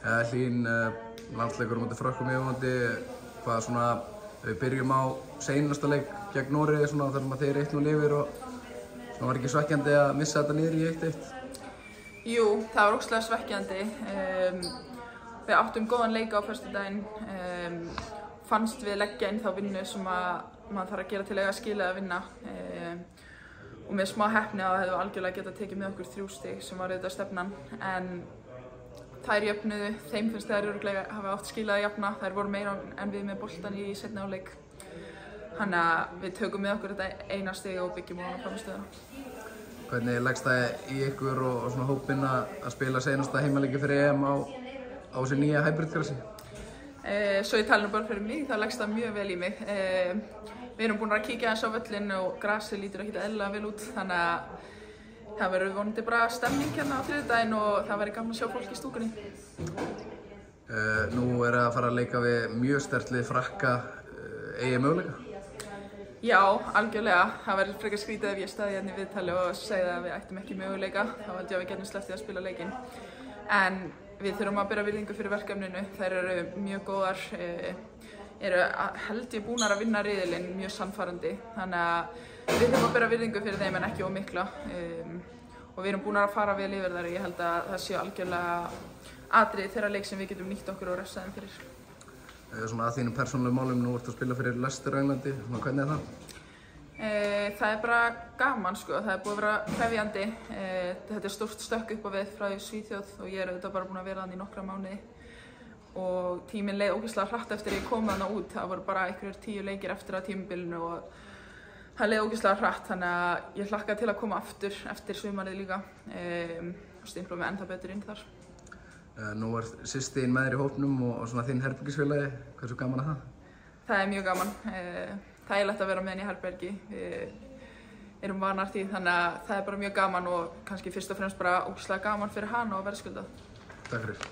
Hlín, landsleikur á móti Frökkum yfirvofandi, hvað svona, við byrjum á seinasta leik gegn Noregi svona þar sem þeir 1-0 yfir og svona var ekki svekkjandi að missa þetta niður í 1-1? Jú, það var ógeðslega svekkjandi. Við áttum góðan leik á föstudaginn, fannst við leggja inn þá vinnu sem maður þarf að gera til að skila að vinna. Og með smá heppni að það hefði algjörlega getað tekið með okkur 3 stig sem var auðvitað stefnan. En þær jöfnuðu, þeim finnst þær örugglega hafa oft skilað að jafna. Þær voru meira en við með boltan í seinni hálfleik. Þannig að við tökum með okkur þetta eina stig og byggjum á frammistöðuna. Hvernig leggst það í ykkur og svona hópinn að spila seinasta heimaleiki fyrir EM á þessu nýja hybrid-grassi? Svo ég tala bara fyrir mig, þá leggst það mjög vel í mig. Við erum búin að kíkja aðeins á völlinn og grasið lítur ekkert eðlilega vel út, þannig að það verður vonandi bara stemning hérna á þriðjudaginn og það verður gaman að sjá fólk í stúkunni. Nú er að fara að leika við mjög sterkt lið Frakka, eigið möguleika? Já, algjörlega. Það verður frekar skrítið ef ég stæði hérna í viðtali og segði að við ættum ekki möguleika. Þá held ég að við getum sleppt því að spila leikinn. En við þurfum að bera virðingu fyrir verkefninu. Þær eru mjög góðar, eru held ég búnar að vinna riðilinn mjög sannfærandi. Þannig að við þurfum að bera virðingu fyrir þeim en ekki ómikla. Og við erum búnar að fara vel yfir þar. Ég held að það sé algjörlega atriði þeirra leik sem við getum nýtt okkur og refsa þeim fyrir. Svona að þínum persónulegu málum, nú ertu að spila fyrir Leicester á Englandi, hvernig er það? Það er bara gaman sko, það er búið að vera krefjandi. Þetta er stórt stökk upp á við frá Svíþjóð og ég er auðvitað bara búin að vera þarna í nokkra mánuði. Og tíminn leið ógeðslega hratt eftir ég kom þarna út, það voru bara einhverjir 10 leikir eftir að tímabilinu og það leið ógeðslega hratt, þannig að ég hlakka til að koma aftur eftir sumarið líka og stimpla mig ennþá betur inn þar. Nú er systir þín með þér í hópnum og svona þinn herbergisfélagi, hversu gaman er það? Það er mjög gaman. Þægilegt að vera með henni í herbergi. Við erum vanar því, þannig að það er bara mjög gaman og kannski fyrst og fremst bara ógeðslega gaman fyrir hana og verðskuldað. Takk fyrir.